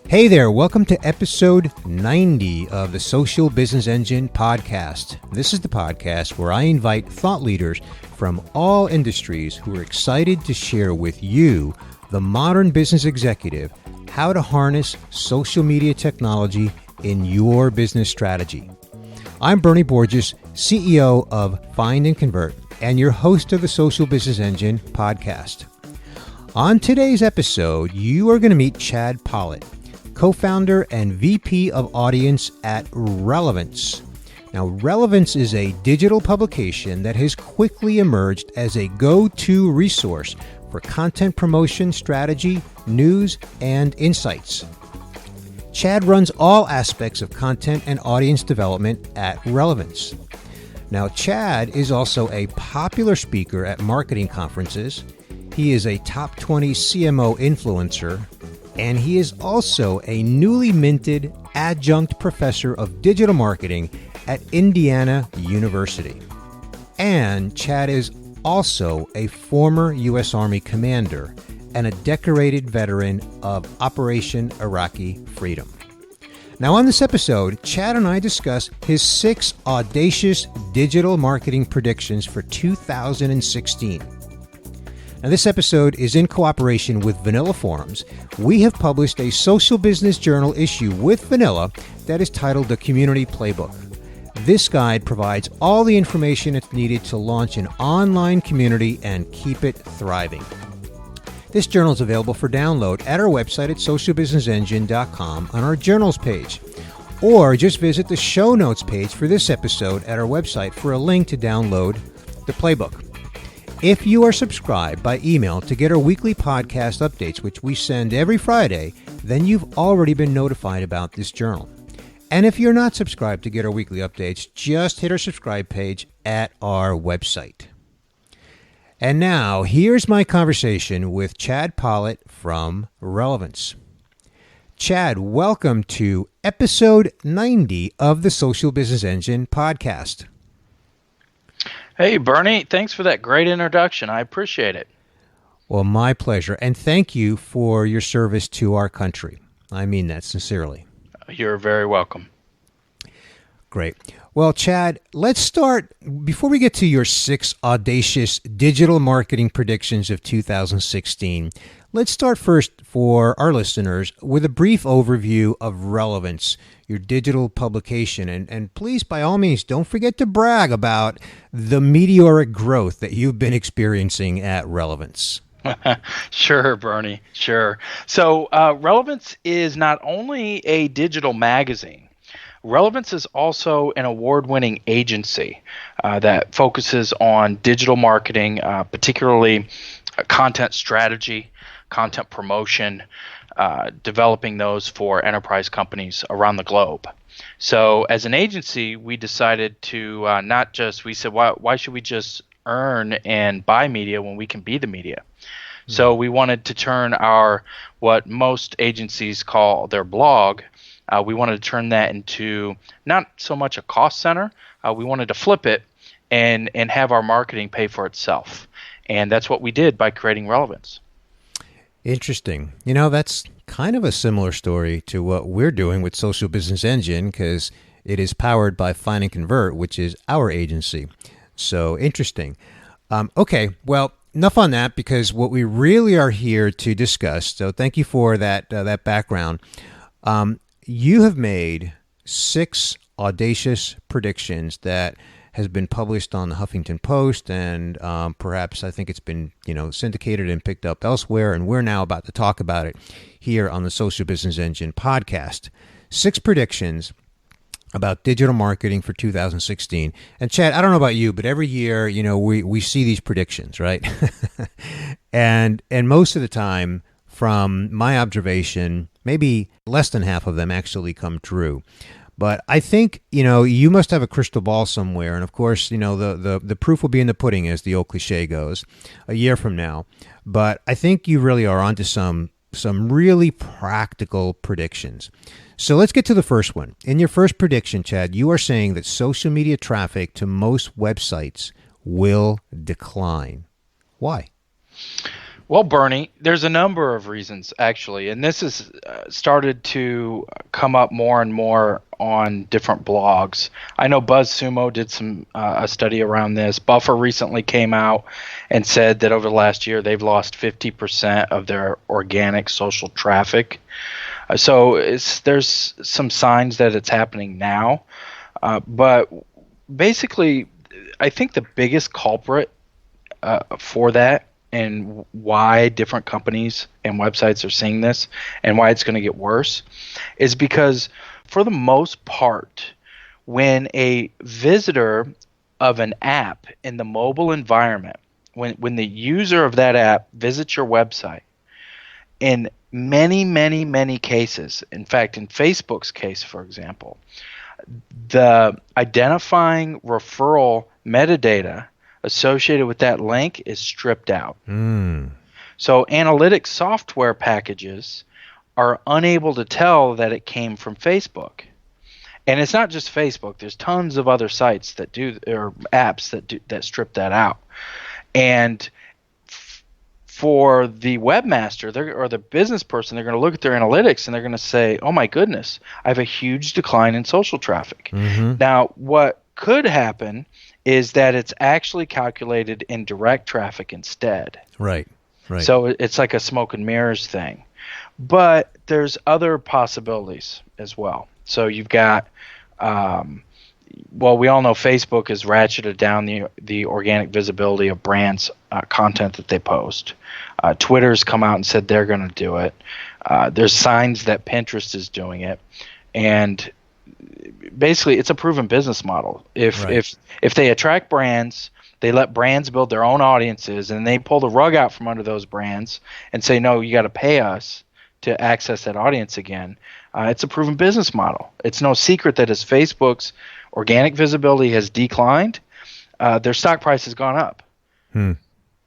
Hey there, welcome to episode 90 of the Social Business Engine podcast. This is the podcast where I invite thought leaders from all industries who are excited to share with you, the modern business executive, how to harness social media technology in your business strategy. I'm Bernie Borges, CEO of Find and Convert, and your host of the Social Business Engine podcast. On today's episode, you are going to meet Chad Pollitt, co-founder and VP of Audience at Relevance. Now, Relevance is a digital publication that has quickly emerged as a go-to resource for content promotion, strategy, news, and insights. Chad runs all aspects of content and audience development at Relevance. Now, Chad is also a popular speaker at marketing conferences. He is a top 20 CMO influencer, and he is also a newly minted adjunct professor of digital marketing at Indiana University. And Chad is also a former U.S. Army commander and a decorated veteran of Operation Iraqi Freedom. Now on this episode, Chad and I discuss his 6 audacious digital marketing predictions for 2016. Now, this episode is in cooperation with Vanilla Forums. We have published a social business journal issue with Vanilla that is titled The Community Playbook. This guide provides all the information it's needed to launch an online community and keep it thriving. This journal is available for download at our website at socialbusinessengine.com on our journals page. Or just visit the show notes page for this episode at our website for a link to download the playbook. If you are subscribed by email to get our weekly podcast updates, which we send every Friday, then you've already been notified about this journal. And if you're not subscribed to get our weekly updates, just hit our subscribe page at our website. And now, here's my conversation with Chad Pollitt from Relevance. Chad, welcome to episode 90 of the Social Business Engine podcast. Hey, Bernie, thanks for that great introduction. I appreciate it. Well, my pleasure. And thank you for your service to our country. I mean that sincerely. You're very welcome. Great. Well, Chad, let's start, before we get to your 6 audacious digital marketing predictions of 2016, let's start first for our listeners with a brief overview of Relevance, your digital publication. And please, by all means, don't forget to brag about the meteoric growth that you've been experiencing at Relevance. Sure, Bernie, sure. So Relevance is not only a digital magazine. Relevance is also an award-winning agency that focuses on digital marketing, particularly content strategy, content promotion, developing those for enterprise companies around the globe. So as an agency, we decided to we said, why should we just earn and buy media when we can be the media? Mm-hmm. So we wanted to turn what most agencies call their blog, we wanted to turn that into not so much a cost center. We wanted to flip it and have our marketing pay for itself. And that's what we did by creating Relevance. Interesting. You know, that's kind of a similar story to what we're doing with Social Business Engine, because it is powered by Find and Convert, which is our agency. So interesting. Okay, well, enough on that, because what we really are here to discuss, so thank you for that background. You have made 6 audacious predictions that has been published on the Huffington Post, and perhaps I think it's been syndicated and picked up elsewhere, and we're now about to talk about it here on the Social Business Engine podcast. 6 predictions about digital marketing for 2016. And Chad, I don't know about you, but every year, we see these predictions, right? and most of the time, from my observation, maybe less than half of them actually come true. But I think, you must have a crystal ball somewhere. And of course, the proof will be in the pudding, as the old cliche goes, a year from now. But I think you really are onto some really practical predictions. So let's get to the first one. In your first prediction, Chad, you are saying that social media traffic to most websites will decline. Why? Well, Bernie, there's a number of reasons actually, and this has started to come up more and more on different blogs. I know BuzzSumo did some a study around this. Buffer recently came out and said that over the last year they've lost 50% of their organic social traffic. There's some signs that it's happening now, but basically, I think the biggest culprit for that and why different companies and websites are seeing this and why it's going to get worse is because for the most part, when a visitor of an app in the mobile environment, when the user of that app visits your website, in many, many, many cases, in fact, in Facebook's case, for example, the identifying referral metadata associated with that link is stripped out. So analytics software packages are unable to tell that it came from Facebook. And it's not just Facebook. There's tons of other sites that do, or apps that strip that out. And for the webmaster or the business person, they're going to look at their analytics and they're going to say, oh my goodness, I have a huge decline in social traffic. Now, what could happen is that it's actually calculated in direct traffic instead. Right. So it's like a smoke and mirrors thing. But there's other possibilities as well. So you've got, we all know Facebook has ratcheted down the organic visibility of brands' content that they post. Twitter's come out and said they're going to do it. There's signs that Pinterest is doing it. And basically, it's a proven business model. If they attract brands, they let brands build their own audiences, and they pull the rug out from under those brands and say, no, you got to pay us to access that audience again. It's a proven business model. It's no secret that as Facebook's organic visibility has declined, their stock price has gone up.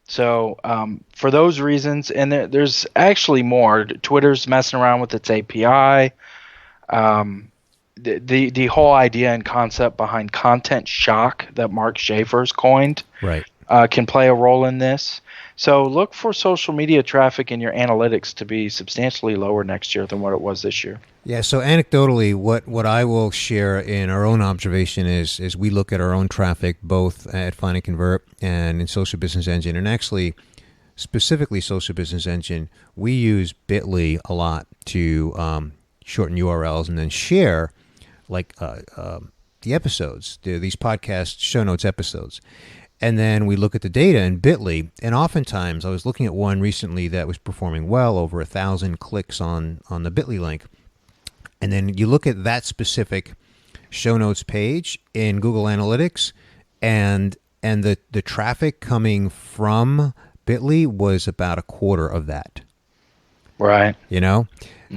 So for those reasons, and there's actually more. Twitter's messing around with its API. The whole idea and concept behind content shock that Mark Schaefer's coined can play a role in this. So look for social media traffic in your analytics to be substantially lower next year than what it was this year. Yeah, so anecdotally, what I will share in our own observation is we look at our own traffic both at Find and Convert and in Social Business Engine, and actually specifically Social Business Engine, we use Bitly a lot to shorten URLs and then share like the episodes, these podcast show notes episodes. And then we look at the data in Bitly, and oftentimes I was looking at one recently that was performing well, over 1,000 clicks on the Bitly link. And then you look at that specific show notes page in Google Analytics, and the traffic coming from Bitly was about a quarter of that. Right. You know?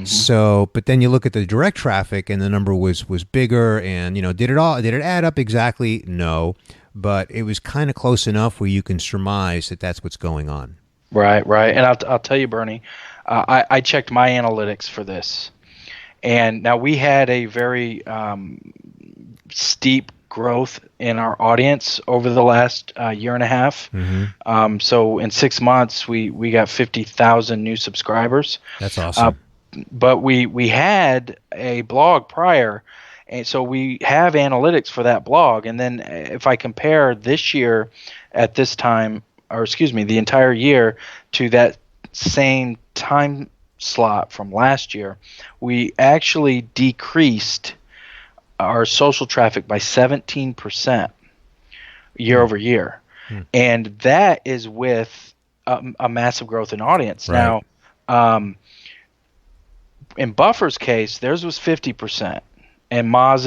So, but then you look at the direct traffic and the number was bigger, and, did it add up exactly? No. But it was kind of close enough where you can surmise that that's what's going on. Right. And I'll tell you, Bernie, I checked my analytics for this. And now we had a very steep growth in our audience over the last year and a half. So in 6 months, we got 50,000 new subscribers. That's awesome. But we had a blog prior. And so we have analytics for that blog. And then if I compare this year at this time, the entire year to that same time slot from last year, we actually decreased our social traffic by 17% year over year. And that is with a massive growth in audience. Right. Now, in Buffer's case, theirs was 50%. And Moz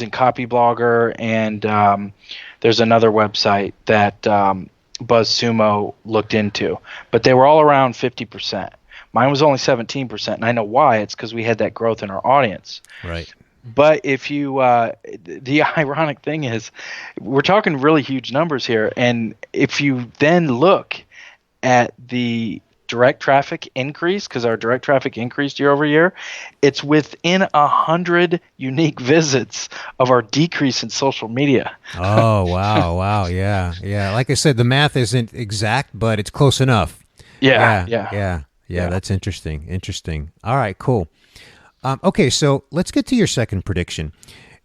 and Copyblogger, and there's another website that BuzzSumo looked into. But they were all around 50%. Mine was only 17%, and I know why. It's because we had that growth in our audience. Right. But if you the ironic thing is, we're talking really huge numbers here, and if you then look at the direct traffic increase, because our direct traffic increased year over year, it's within 100 unique visits of our decrease in social media. Oh, wow. Yeah. Like I said, the math isn't exact, but it's close enough. Yeah. Yeah. That's interesting. All right, cool. Okay, so let's get to your second prediction.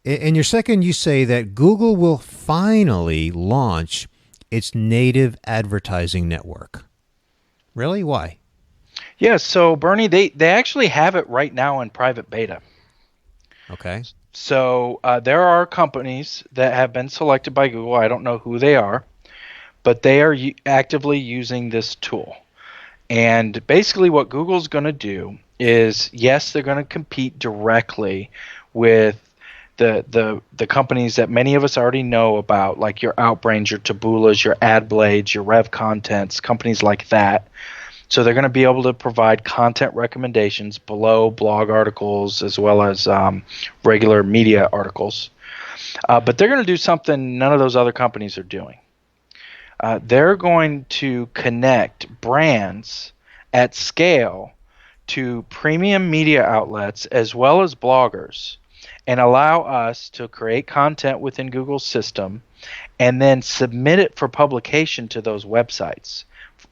In your second, you say that Google will finally launch its native advertising network. Really? Why? Yeah. So Bernie, they actually have it right now in private beta. Okay. So there are companies that have been selected by Google. I don't know who they are, but they are actively using this tool. And basically what Google's going to do is, yes, they're going to compete directly with the companies that many of us already know about, like your Outbrains, your Tabulas, your AdBlades, your Rev Contents, companies like that. So they're going to be able to provide content recommendations below blog articles as well as regular media articles. But they're going to do something none of those other companies are doing. They're going to connect brands at scale to premium media outlets as well as bloggers and allow us to create content within Google's system and then submit it for publication to those websites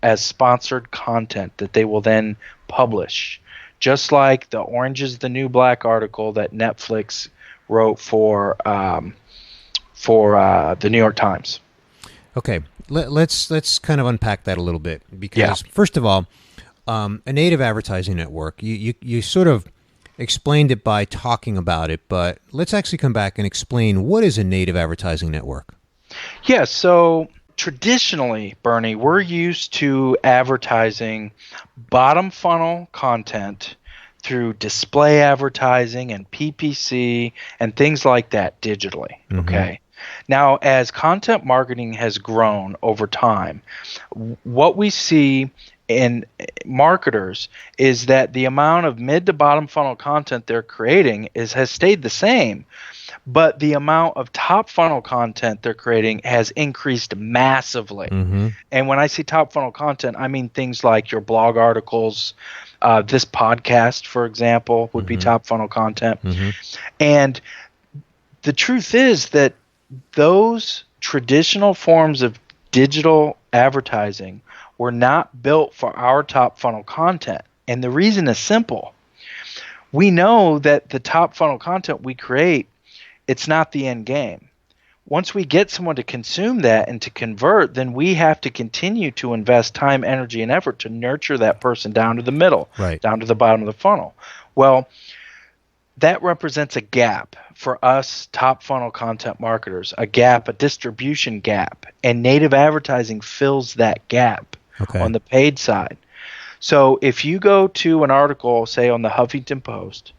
as sponsored content that they will then publish. Just like the Orange is the New Black article that Netflix wrote for the New York Times. Okay, let's kind of unpack that a little bit because first of all, a native advertising network. You sort of explained it by talking about it, but let's actually come back and explain what is a native advertising network. Yeah, so traditionally, Bernie, we're used to advertising bottom funnel content through display advertising and PPC and things like that digitally. Mm-hmm. Okay. Now, as content marketing has grown over time, what we see in marketers is that the amount of mid to bottom funnel content they're creating has stayed the same, but the amount of top funnel content they're creating has increased massively. Mm-hmm. And when I say top funnel content, I mean things like your blog articles, this podcast, for example, would be top funnel content. Mm-hmm. And the truth is that those traditional forms of digital advertising were not built for our top funnel content. And the reason is simple. We know that the top funnel content we create, it's not the end game. Once we get someone to consume that and to convert, then we have to continue to invest time, energy, and effort to nurture that person down to the middle, down to the bottom of the funnel. Well, that represents a gap for us top funnel content marketers, a gap, a distribution gap, and native advertising fills that gap on the paid side. So if you go to an article, say on the Huffington Post,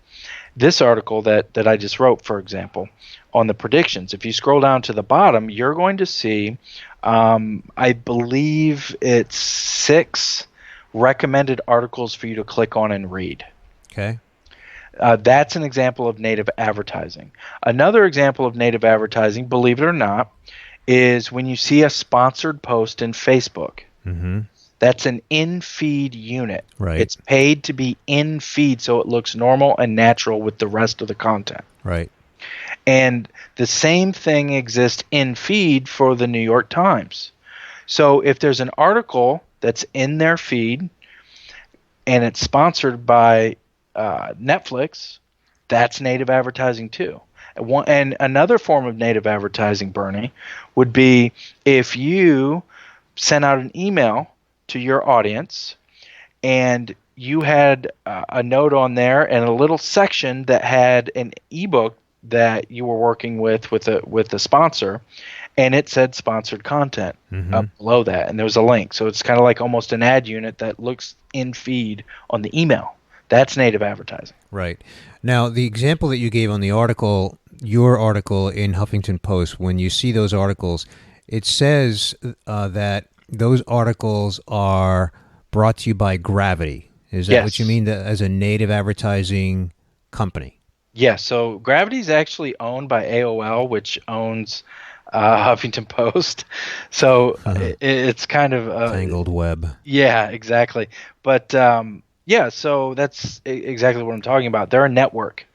this article that I just wrote, for example, on the predictions, if you scroll down to the bottom, you're going to see, I believe it's 6 recommended articles for you to click on and read. Okay. That's an example of native advertising. Another example of native advertising, believe it or not, is when you see a sponsored post in Facebook. Mm-hmm. That's an in-feed unit. Right. It's paid to be in-feed so it looks normal and natural with the rest of the content. Right. And the same thing exists in-feed for the New York Times. So if there's an article that's in their feed and it's sponsored by Netflix, that's native advertising too. And another form of native advertising, Bernie, would be if you sent out an email to your audience and you had a note on there and a little section that had an ebook that you were working with a sponsor, and it said sponsored content up below that, and there was a link. So it's kind of like almost an ad unit that looks in feed on the email. That's native advertising. Right. Now, the example that you gave on the article, your article in Huffington Post, when you see those articles, it says that those articles are brought to you by Gravity. Is that what you mean as a native advertising company? Yes. So Gravity is actually owned by AOL, which owns Huffington Post. So it's kind of tangled web. Yeah, exactly. But yeah, so that's exactly what I'm talking about. They're a network.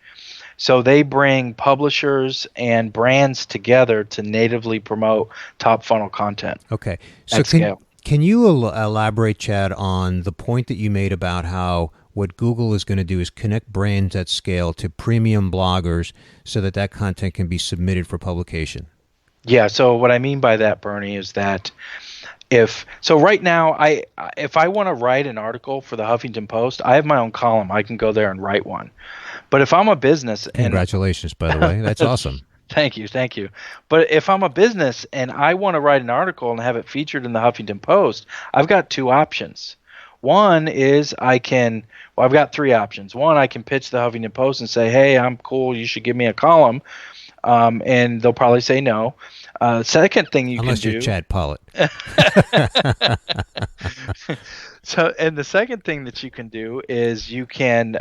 So they bring publishers and brands together to natively promote top funnel content. Okay. So Can you elaborate, Chad, on the point that you made about how what Google is going to do is connect brands at scale to premium bloggers so that that content can be submitted for publication? Yeah, so what I mean by that, Bernie, is that right now, if I want to write an article for the Huffington Post, I have my own column. I can go there and write one. But if I'm a business, Congratulations, by the way, that's awesome. Thank you. But if I'm a business and I want to write an article and have it featured in the Huffington Post, I've got two options. One is I've got three options. One, I can pitch the Huffington Post and say, hey, I'm cool, you should give me a column. And they'll probably say no. Second thing you Unless can do. Unless you're Chad Pollitt. And the second thing that you can do is you can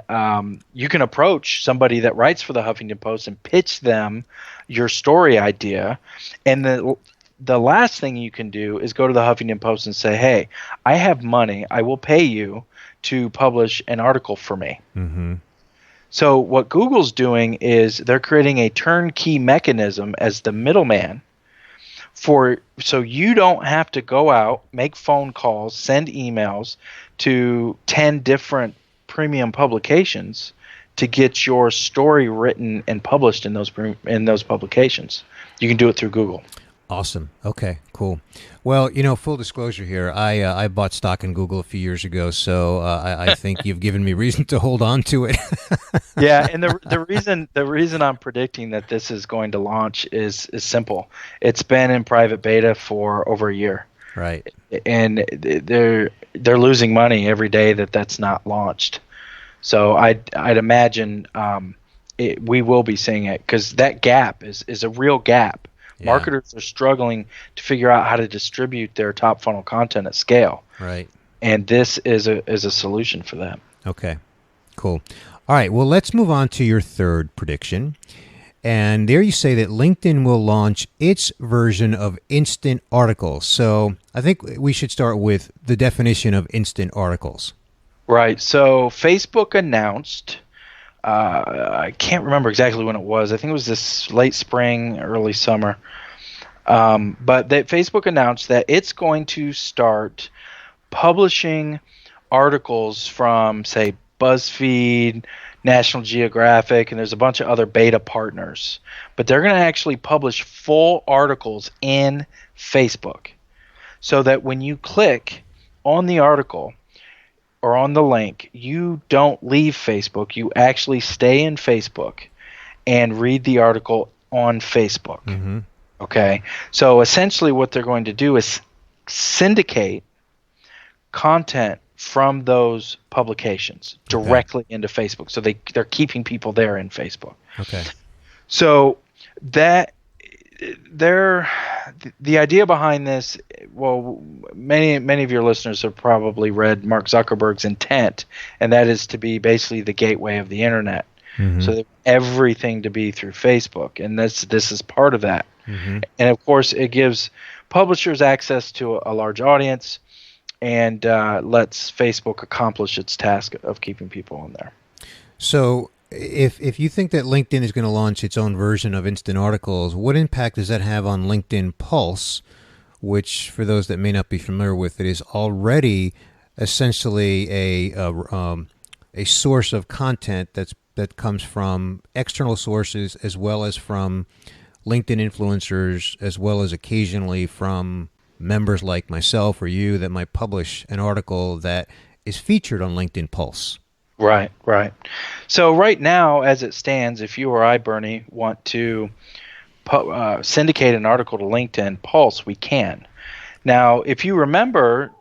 approach somebody that writes for the Huffington Post and pitch them your story idea. And the last thing you can do is go to the Huffington Post and say, hey, I have money. I will pay you to publish an article for me. Mm-hmm. So what Google's doing is they're creating a turnkey mechanism as the middleman so you don't have to go out, make phone calls, send emails to 10 different premium publications to get your story written and published in those publications. You can do it through Google. Awesome. Okay, cool. Well, full disclosure here, I bought stock in Google a few years ago, so I think you've given me reason to hold on to it. Yeah, and the reason I'm predicting that this is going to launch is simple. It's been in private beta for over a year. Right. And they're losing money every day that's not launched. So I'd imagine we will be seeing it because that gap is a real gap. Yeah. Marketers are struggling to figure out how to distribute their top funnel content at scale. Right. And this is a solution for them. Okay, cool. All right, well, let's move on to your third prediction. And there you say that LinkedIn will launch its version of instant articles. So I think we should start with the definition of instant articles. Right. So Facebook announced, I can't remember exactly when it was. I think it was this late spring, early summer. But that Facebook announced that it's going to start publishing articles from, say, BuzzFeed, National Geographic, and there's a bunch of other beta partners. But they're going to actually publish full articles in Facebook so that when you click on the article or on the link, you don't leave Facebook. You actually stay in Facebook and read the article on Facebook. Mm-hmm. Okay? So essentially what they're going to do is syndicate content from those publications directly into Facebook. So they're keeping people there in Facebook. Okay. So that the idea behind this, well, many of your listeners have probably read Mark Zuckerberg's intent, and that is to be basically the gateway of the internet. Mm-hmm. So everything to be through Facebook, and this is part of that. Mm-hmm. And of course, it gives publishers access to a large audience, and lets Facebook accomplish its task of keeping people on there. So if you think that LinkedIn is going to launch its own version of instant articles, what impact does that have on LinkedIn Pulse, which, for those that may not be familiar with it, is already essentially a source of content that comes from external sources as well as from LinkedIn influencers, as well as occasionally from members like myself or you that might publish an article that is featured on LinkedIn Pulse. Right. So right now, as it stands, if you or I, Bernie, want to syndicate an article to LinkedIn Pulse, we can. Now, if you remember,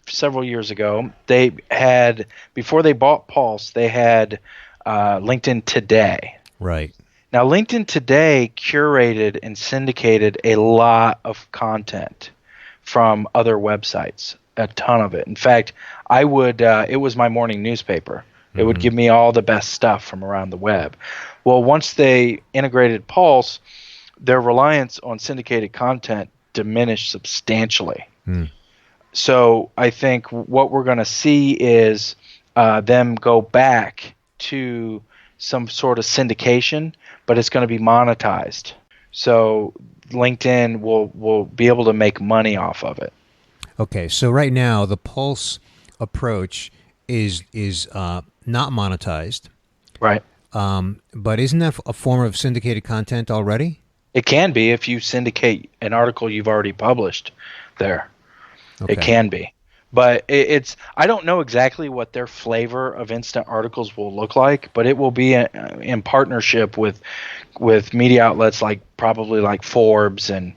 several years ago, before they bought Pulse, they had LinkedIn Today. Right. Now, LinkedIn Today curated and syndicated a lot of content from other websites, a ton of it. In fact, it was my morning newspaper. It would give me all the best stuff from around the web. Well, once they integrated Pulse, their reliance on syndicated content diminished substantially. So I think what we're going to see is them go back to some sort of syndication, but it's going to be monetized. So LinkedIn will be able to make money off of it. Okay, so right now the Pulse approach is not monetized, Right. but isn't that a form of syndicated content already? It can be if you syndicate an article you've already published there. It Okay. can be. But it's I don't know exactly what their flavor of instant articles will look like, but it will be in partnership with media outlets like probably like Forbes and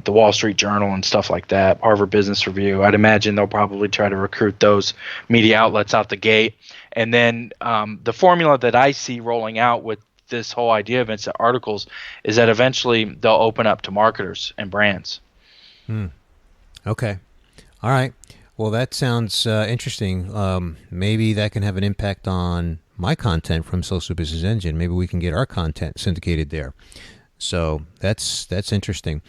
the Wall Street Journal and stuff like that, Harvard Business Review. I'd imagine they'll probably try to recruit those media outlets out the gate. And then the formula that I see rolling out with this whole idea of instant articles is that eventually they'll open up to marketers and brands. Okay. All right. Well, that sounds interesting. Maybe that can have an impact on my content from Social Business Engine. Maybe we can get our content syndicated there. So that's interesting.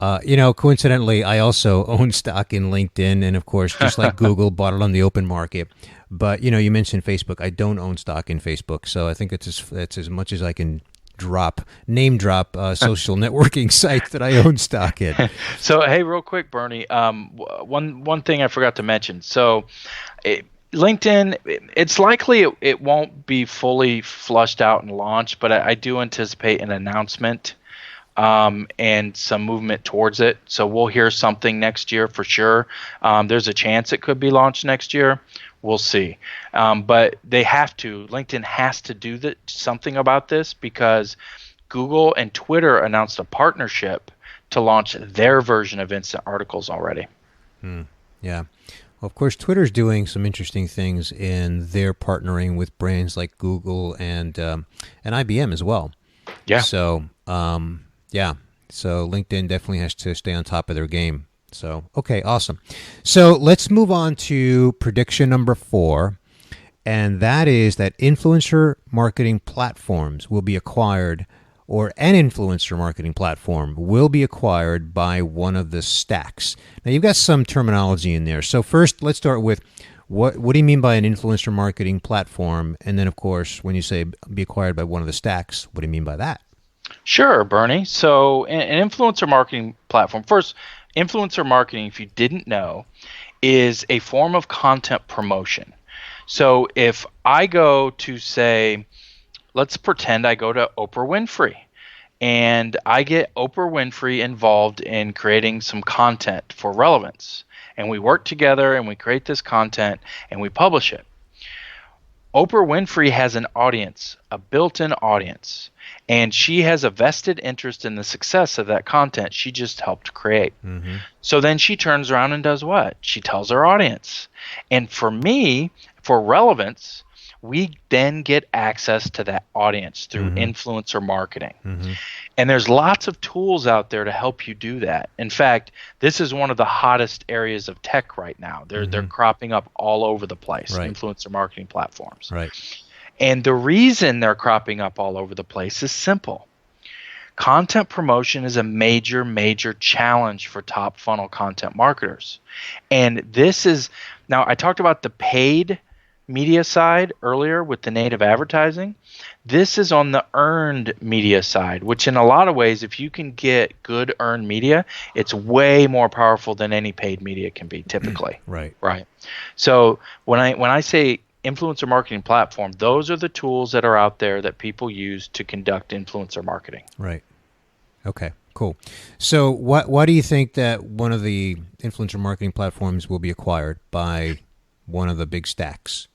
Coincidentally, I also own stock in LinkedIn, and of course, just like Google, bought it on the open market. But you mentioned Facebook. I don't own stock in Facebook, so I think that's as much as I can name drop social networking sites that I own stock in. So hey, real quick, Bernie. One thing I forgot to mention. So LinkedIn, it's likely it won't be fully flushed out and launched, but I do anticipate an announcement and some movement towards it. So we'll hear something next year for sure. There's a chance it could be launched next year. We'll see. But LinkedIn has to do something about this because Google and Twitter announced a partnership to launch their version of instant articles already. Yeah. Well, of course, Twitter's doing some interesting things in their partnering with brands like Google and IBM as well. Yeah. So, So LinkedIn definitely has to stay on top of their game. So, okay, awesome. So let's move on to prediction number 4, and that is that influencer marketing platforms will be acquired, or an influencer marketing platform will be acquired by one of the stacks. Now, you've got some terminology in there. So first, let's start with what do you mean by an influencer marketing platform? And then, of course, when you say be acquired by one of the stacks, what do you mean by that? Sure, Bernie. So an influencer marketing platform, first, influencer marketing, if you didn't know, is a form of content promotion. So if I go to, say, let's pretend I go to Oprah Winfrey and I get Oprah Winfrey involved in creating some content for Relevance, and we work together and we create this content and we publish it. Oprah Winfrey has an audience, a built-in audience, and she has a vested interest in the success of that content she just helped create. Mm-hmm. So then she turns around and does what? She tells her audience. And for me, for Relevance, we then get access to that audience through influencer marketing. Mm-hmm. And there's lots of tools out there to help you do that. In fact, this is one of the hottest areas of tech right now. They're cropping up all over the place, influencer marketing platforms. Right. And the reason they're cropping up all over the place is simple. Content promotion is a major, major challenge for top funnel content marketers. And this is, now I talked about the paid media side earlier with the native advertising. This is on the earned media side, which in a lot of ways, if you can get good earned media, it's way more powerful than any paid media can be typically. Right. So when I say influencer marketing platform, those are the tools that are out there that people use to conduct influencer marketing. Right. Okay, cool. So why do you think that one of the influencer marketing platforms will be acquired by one of the big stacks?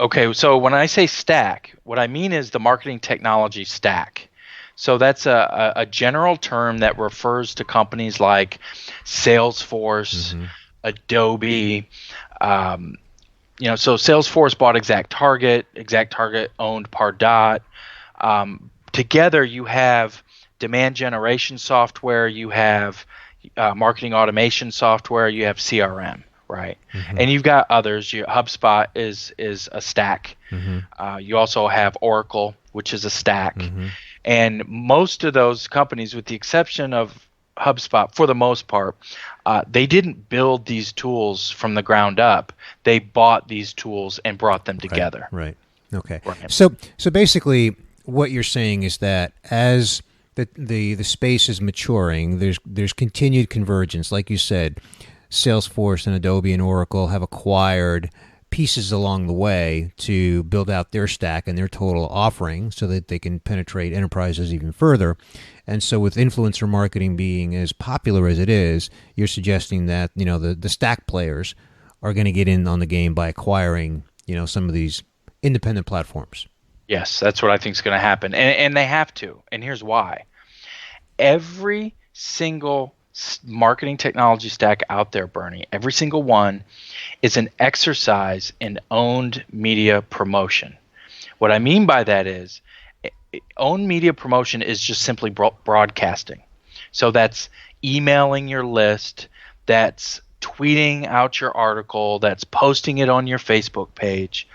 Okay, so when I say stack, what I mean is the marketing technology stack. So that's a general term that refers to companies like Salesforce, Adobe. So Salesforce bought ExactTarget. ExactTarget owned Pardot. Together, you have demand generation software. You have marketing automation software. You have CRM. Right. Mm-hmm. And you've got others. HubSpot is a stack. Mm-hmm. You also have Oracle, which is a stack. Mm-hmm. And most of those companies, with the exception of HubSpot, for the most part, they didn't build these tools from the ground up. They bought these tools and brought them together. Right. Okay. Right. So basically what you're saying is that as the space is maturing, there's continued convergence, like you said. Salesforce and Adobe and Oracle have acquired pieces along the way to build out their stack and their total offering so that they can penetrate enterprises even further. And so with influencer marketing being as popular as it is, you're suggesting that, the stack players are going to get in on the game by acquiring, some of these independent platforms. Yes, that's what I think is going to happen. And they have to. And here's why. Every single marketing technology stack out there, Bernie, every single one is an exercise in owned media promotion. What I mean by that is owned media promotion is just simply broadcasting. So that's emailing your list, that's tweeting out your article, that's posting it on your Facebook page,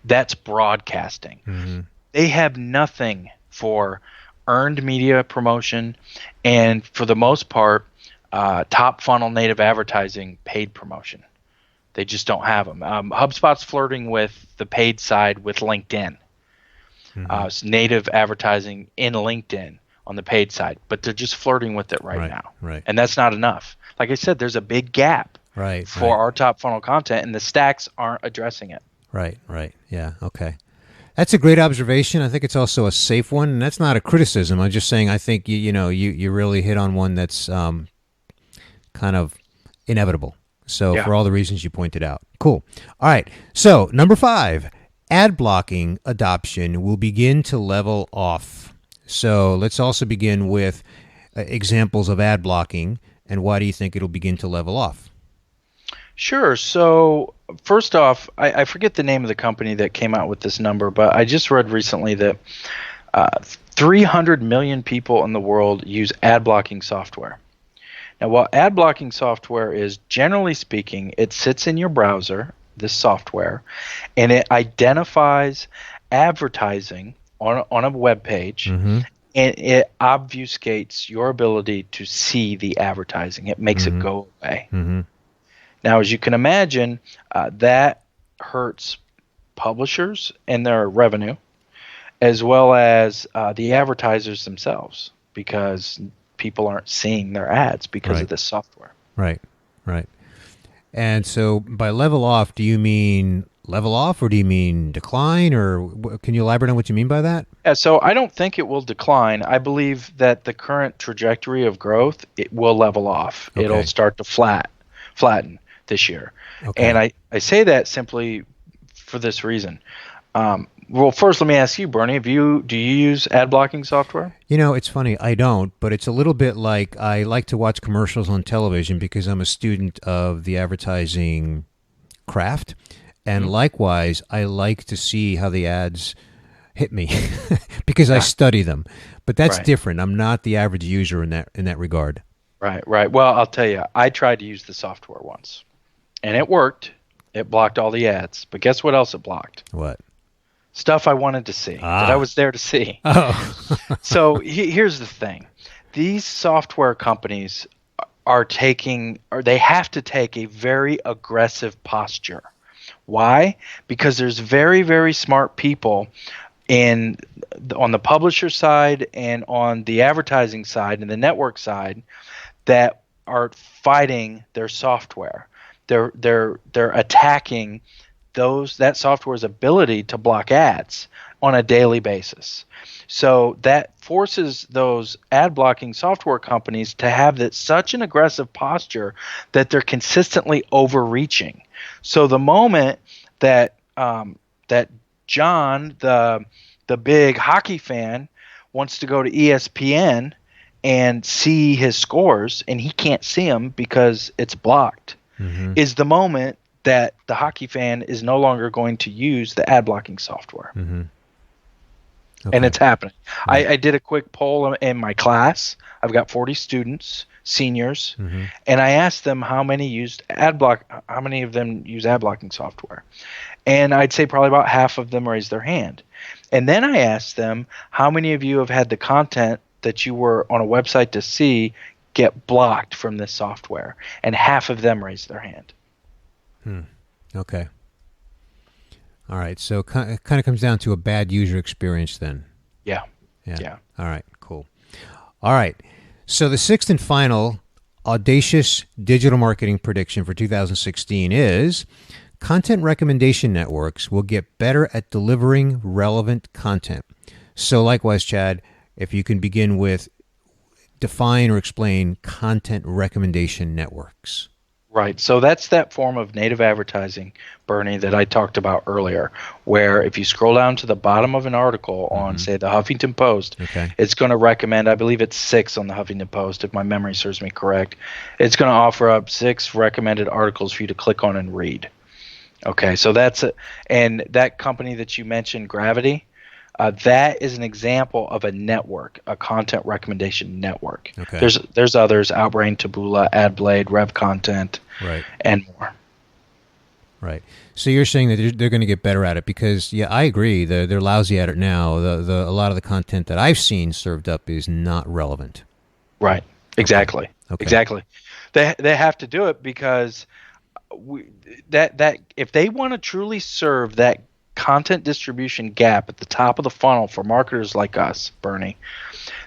that's broadcasting. Mm-hmm. They have nothing for earned media promotion and, for the most part, top funnel native advertising paid promotion. They just don't have them. HubSpot's flirting with the paid side with LinkedIn. It's native advertising in LinkedIn on the paid side, but they're just flirting with it right now. Right. And that's not enough. Like I said, there's a big gap for our top funnel content, and the stacks aren't addressing it. Right. Yeah, okay. That's a great observation. I think it's also a safe one, and that's not a criticism. I'm just saying I think you really hit on one that's kind of inevitable. So for all the reasons you pointed out. Cool. All right. So number 5, ad blocking adoption will begin to level off. So let's also begin with examples of ad blocking, and why do you think it'll begin to level off? Sure. So first off, I forget the name of the company that came out with this number, but I just read recently that 300 million people in the world use ad blocking software. Now, while ad blocking software is, generally speaking, it sits in your browser, this software, and it identifies advertising on a web page, and it obfuscates your ability to see the advertising. It makes it go away. Now, as you can imagine, that hurts publishers and their revenue, as well as the advertisers themselves, because people aren't seeing their ads because of this software. Right. And so by level off, do you mean level off, or do you mean decline, or can you elaborate on what you mean by that? Yeah, so I don't think it will decline. I believe that the current trajectory of growth, it will level off. Okay. It'll start to flatten this year. Okay. And I say that simply for this reason. Well, first, let me ask you, Bernie, do you use ad blocking software? It's funny. I don't, but it's a little bit like I like to watch commercials on television because I'm a student of the advertising craft. And likewise, I like to see how the ads hit me because I study them. But that's different. I'm not the average user in that regard. Right. Well, I'll tell you, I tried to use the software once, and it worked. It blocked all the ads. But guess what else it blocked? What? Stuff I wanted to see, that I was there to see. Oh. So here's the thing. These software companies they have to take a very aggressive posture. Why? Because there's very, very smart people on the publisher side and on the advertising side and the network side that are fighting their software. They're attacking that software's ability to block ads on a daily basis. So that forces those ad blocking software companies to have such an aggressive posture that they're consistently overreaching. So the moment that John, the big hockey fan, wants to go to ESPN and see his scores, and he can't see them because it's blocked, is the moment that the hockey fan is no longer going to use the ad blocking software. Okay. And it's happening. Right. I did a quick poll in my class. I've got 40 students, seniors, and I asked them how many of them use ad blocking software. And I'd say probably about half of them raised their hand. And then I asked them, how many of you have had the content that you were on a website to see get blocked from this software? And half of them raised their hand. Okay. All right. So it kind of comes down to a bad user experience then. Yeah. All right. Cool. All right. So the sixth and final audacious digital marketing prediction for 2016 is content recommendation networks will get better at delivering relevant content. So likewise, Chad, if you can begin with define or explain content recommendation networks. Right. So that's that form of native advertising, Bernie, that I talked about earlier, where if you scroll down to the bottom of an article on, say, the Huffington Post, it's going to recommend, I believe it's 6 on the Huffington Post, if my memory serves me correct. It's going to offer up 6 recommended articles for you to click on and read. Okay, so and that company that you mentioned, Gravity, that is an example of a network, a content recommendation network. Okay. There's others, Outbrain, Taboola, AdBlade, Rev Content, right, and more. Right. So you're saying that they're going to get better at it because, yeah, I agree. They're lousy at it now. A lot of the content that I've seen served up is not relevant. Right. Exactly. Okay. Exactly. They have to do it because that if they want to truly serve that content distribution gap at the top of the funnel for marketers like us, Bernie,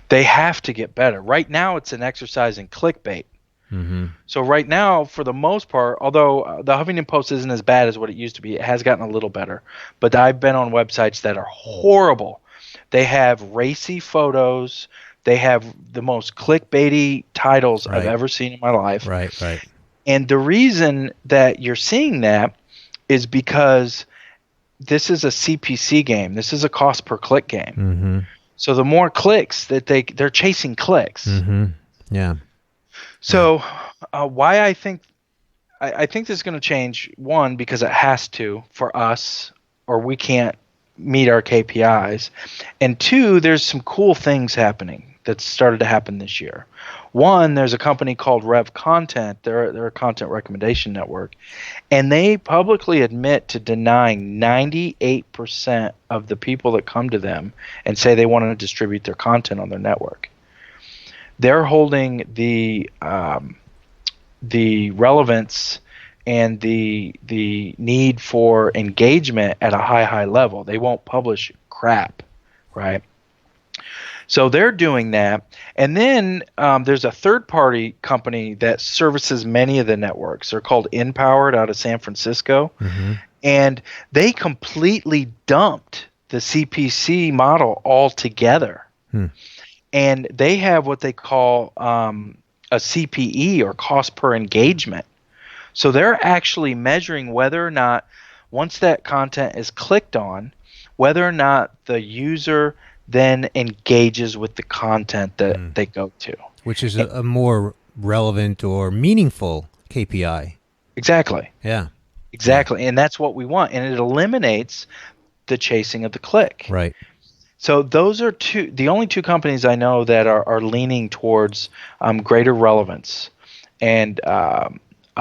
they have to get better. Right now, it's an exercise in clickbait. Mm-hmm. So right now, for the most part, although the Huffington Post isn't as bad as what it used to be, it has gotten a little better. But I've been on websites that are horrible. They have racy photos. They have the most clickbaity titles I've ever seen in my life. Right, right. And the reason that you're seeing that is because this is a CPC game. This is a cost per click game. Mm-hmm. So the more clicks that they're chasing clicks. Mm-hmm. Yeah. So why I think this is going to change, one, because it has to for us, or we can't meet our KPIs. And two, there's some cool things happening that started to happen this year. One, there's a company called Rev Content. They're a content recommendation network. And they publicly admit to denying 98% of the people that come to them and say they want to distribute their content on their network. They're holding the relevance and the need for engagement at a high level. They won't publish crap, right? So they're doing that. And then there's a third-party company that services many of the networks. They're called Empowered out of San Francisco. Mm-hmm. And they completely dumped the CPC model altogether. And they have what they call a CPE, or cost per engagement. So they're actually measuring whether or not, once that content is clicked on, whether or not the user then engages with the content that they go to. Which is a more relevant or meaningful KPI. Exactly. Yeah. Exactly. And that's what we want. And it eliminates the chasing of the click. Right. So those are the only two companies I know that are leaning towards greater relevance and a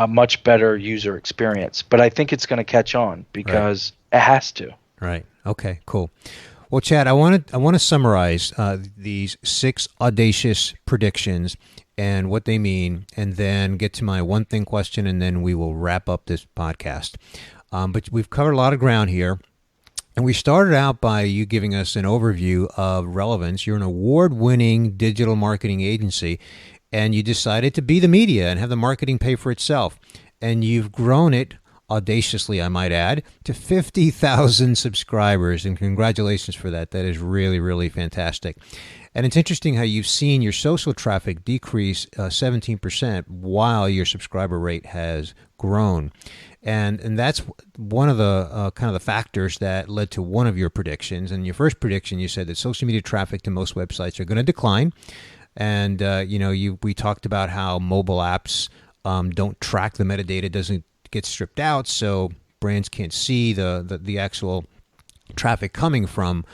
much better user experience. But I think it's going to catch on because it has to. Right. Okay, cool. Well, Chad, I want to summarize these 6 audacious predictions and what they mean, and then get to my one thing question, and then we will wrap up this podcast. But we've covered a lot of ground here, and we started out by you giving us an overview of Relevance. You're an award-winning digital marketing agency, and you decided to be the media and have the marketing pay for itself, and you've grown it audaciously, I might add, to 50,000 subscribers, and congratulations for that. That is really, really fantastic. And it's interesting how you've seen your social traffic decrease 17% while your subscriber rate has grown. And that's one of the kind of the factors that led to one of your predictions. And your first prediction, you said that social media traffic to most websites are going to decline. And, we talked about how mobile apps don't track the metadata, doesn't get stripped out, so brands can't see the actual traffic coming from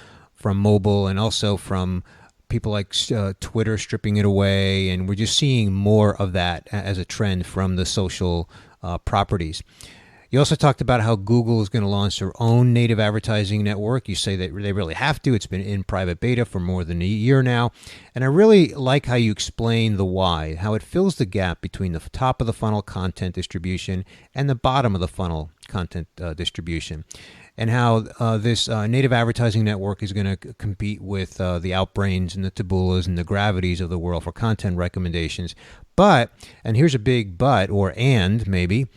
mobile, and also from people like Twitter stripping it away, and we're just seeing more of that as a trend from the social properties. You also talked about how Google is going to launch their own native advertising network. You say that they really have to. It's been in private beta for more than a year now. And I really like how you explain the why, how it fills the gap between the top of the funnel content distribution and the bottom of the funnel content distribution. and how this native advertising network is going to compete with the Outbrains and the Tabulas and the Gravities of the world for content recommendations. But, and here's a big but, or and maybe,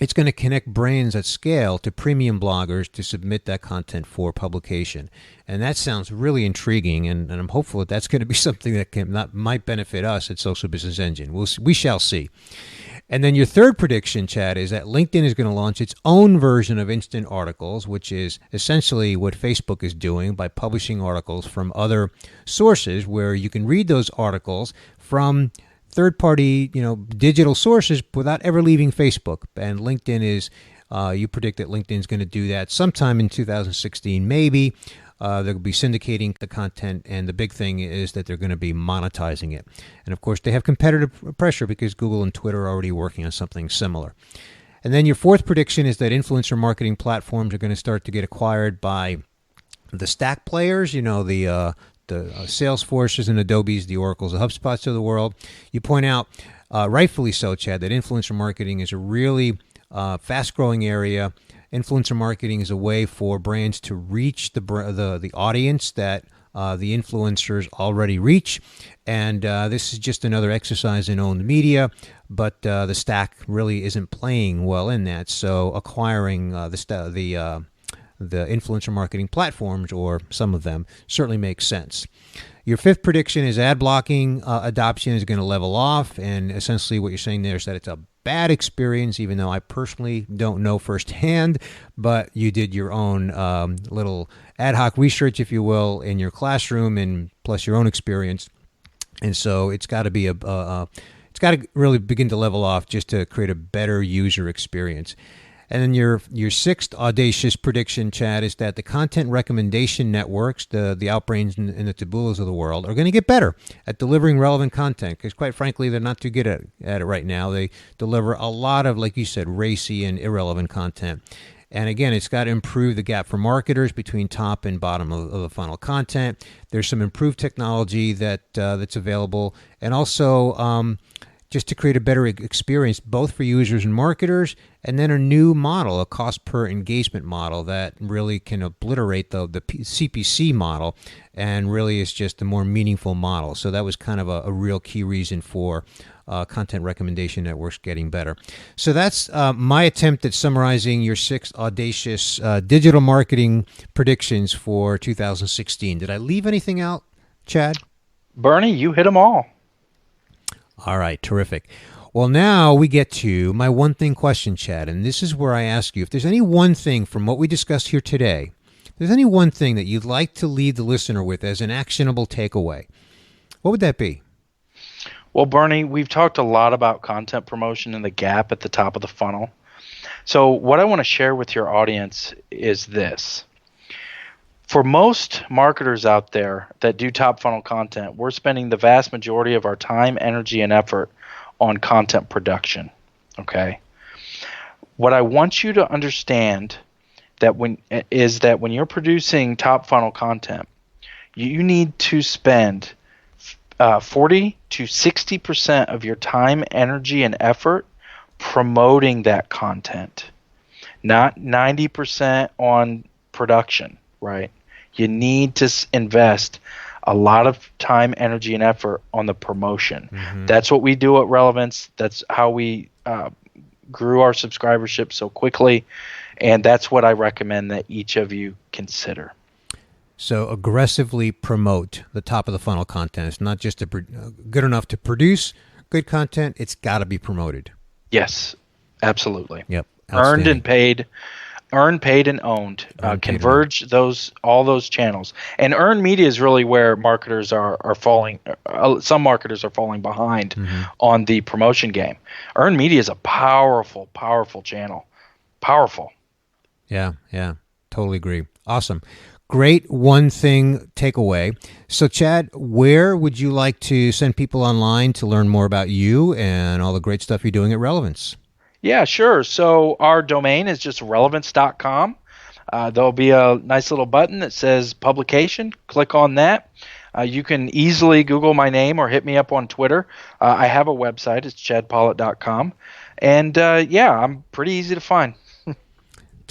it's going to connect brands at scale to premium bloggers to submit that content for publication. And that sounds really intriguing, and I'm hopeful that that's going to be something that might benefit us at Social Business Engine. We shall see. And then your third prediction, Chad, is that LinkedIn is going to launch its own version of instant articles, which is essentially what Facebook is doing by publishing articles from other sources where you can read those articles from third-party, digital sources without ever leaving Facebook. And LinkedIn is, you predict that LinkedIn is going to do that sometime in 2016, maybe. They'll be syndicating the content, and the big thing is that they're going to be monetizing it. And of course, they have competitive pressure because Google and Twitter are already working on something similar. And then your fourth prediction is that influencer marketing platforms are going to start to get acquired by the stack players, the Salesforces and Adobes, the Oracles, the HubSpots of the world. You point out, rightfully so, Chad, that influencer marketing is a really fast-growing area. Influencer marketing is a way for brands to reach the audience that the influencers already reach. And this is just another exercise in owned media, but the stack really isn't playing well in that. So acquiring the influencer marketing platforms, or some of them, certainly makes sense. Your fifth prediction is ad blocking adoption is going to level off, and essentially what you're saying there is that it's a bad experience, even though I personally don't know firsthand, but you did your own little ad hoc research, if you will, in your classroom, and plus your own experience. And so it's got to be it's got to really begin to level off just to create a better user experience. And then your sixth audacious prediction, Chad, is that the content recommendation networks, the Outbrains and the Tabulas of the world, are going to get better at delivering relevant content, because quite frankly, they're not too good at it right now. They deliver a lot of, like you said, racy and irrelevant content. And again, it's got to improve the gap for marketers between top and bottom of the funnel content. There's some improved technology that's available, and also just to create a better experience both for users and marketers, and then a new model, a cost per engagement model that really can obliterate the CPC model and really is just a more meaningful model. So that was kind of a real key reason for content recommendation networks getting better. So that's my attempt at summarizing your six audacious digital marketing predictions for 2016. Did I leave anything out, Chad? Bernie, you hit them all. All right, terrific. Well, now we get to my one thing question, Chad, and this is where I ask you, if there's any one thing from what we discussed here today, if there's any one thing that you'd like to leave the listener with as an actionable takeaway, what would that be? Well, Bernie, we've talked a lot about content promotion and the gap at the top of the funnel. So what I want to share with your audience is this. For most marketers out there that do top funnel content, we're spending the vast majority of our time, energy, and effort on content production. Okay? What I want you to understand is that when you're producing top funnel content, you need to spend 40 to 60% of your time, energy, and effort promoting that content, not 90% on production, right? You need to invest a lot of time, energy, and effort on the promotion. Mm-hmm. That's what we do at Relevance. That's how we grew our subscribership so quickly, and that's what I recommend that each of you consider. So aggressively promote the top of the funnel content. It's not just good enough to produce good content. It's got to be promoted. Yes, absolutely. Yep. Earned and paid. Earned, paid, and owned. Converge all those channels. And earned media is really where marketers are falling. Some marketers are falling behind on the promotion game. Earned media is a powerful, powerful channel. Powerful. Yeah, totally agree. Awesome. Great one thing takeaway. So, Chad, where would you like to send people online to learn more about you and all the great stuff you're doing at Relevance? Yeah, sure. So our domain is just relevance.com. There'll be a nice little button that says publication. Click on that. You can easily Google my name or hit me up on Twitter. I have a website. It's chadpolitt.com. And I'm pretty easy to find.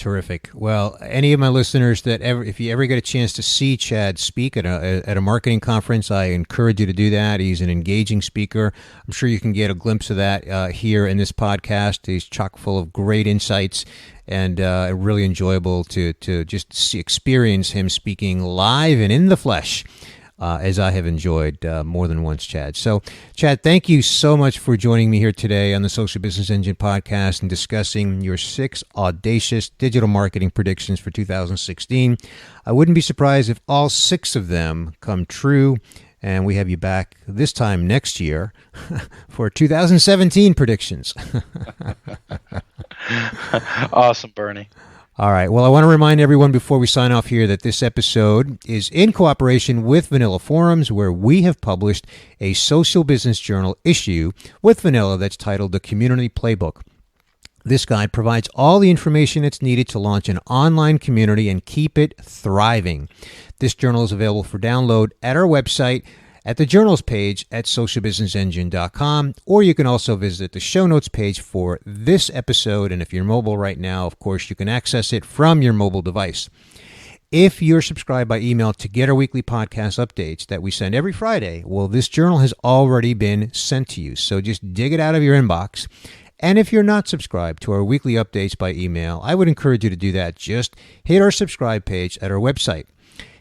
Terrific. Well, any of my listeners if you ever get a chance to see Chad speak at a marketing conference, I encourage you to do that. He's an engaging speaker. I'm sure you can get a glimpse of that here in this podcast. He's chock full of great insights and really enjoyable to just experience him speaking live and in the flesh. As I have enjoyed more than once, Chad. So, Chad, thank you so much for joining me here today on the Social Business Engine podcast and discussing your 6 audacious digital marketing predictions for 2016. I wouldn't be surprised if all 6 of them come true, and we have you back this time next year for 2017 predictions. Awesome, Bernie. All right. Well, I want to remind everyone before we sign off here that this episode is in cooperation with Vanilla Forums, where we have published a social business journal issue with Vanilla that's titled The Community Playbook. This guide provides all the information that's needed to launch an online community and keep it thriving. This journal is available for download at our website at the journals page at socialbusinessengine.com, or you can also visit the show notes page for this episode. And if you're mobile right now, of course, you can access it from your mobile device. If you're subscribed by email to get our weekly podcast updates that we send every Friday, well, this journal has already been sent to you. So just dig it out of your inbox. And if you're not subscribed to our weekly updates by email, I would encourage you to do that. Just hit our subscribe page at our website.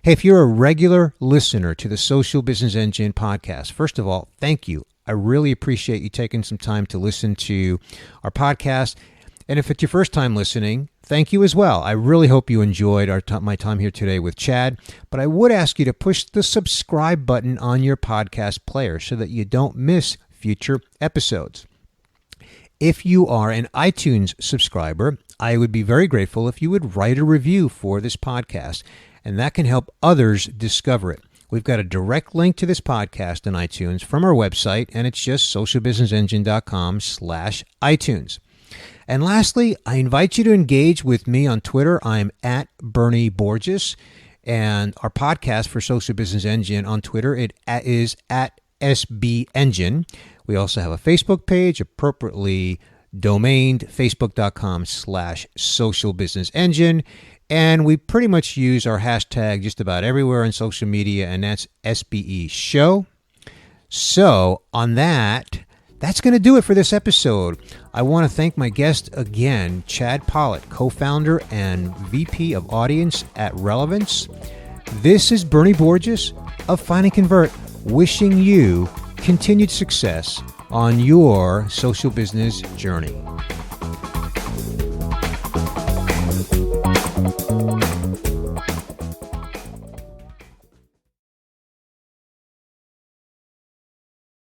Hey, if you're a regular listener to the Social Business Engine podcast, first of all, thank you. I really appreciate you taking some time to listen to our podcast. And if it's your first time listening, thank you as well. I really hope you enjoyed my time here today with Chad. But I would ask you to push the subscribe button on your podcast player so that you don't miss future episodes. If you are an iTunes subscriber, I would be very grateful if you would write a review for this podcast, and that can help others discover it. We've got a direct link to this podcast on iTunes from our website, and it's just socialbusinessengine.com/iTunes. And lastly, I invite you to engage with me on Twitter. I'm at Bernie Borges, and our podcast for Social Business Engine on Twitter, it is at SB Engine. We also have a Facebook page, appropriately domained, facebook.com/socialbusinessengine. And we pretty much use our hashtag just about everywhere on social media, and that's SBE Show. So on that's going to do it for this episode. I want to thank my guest again, Chad Pollitt, co-founder and VP of Audience at Relevance. This is Bernie Borges of Find and Convert, wishing you continued success on your social business journey.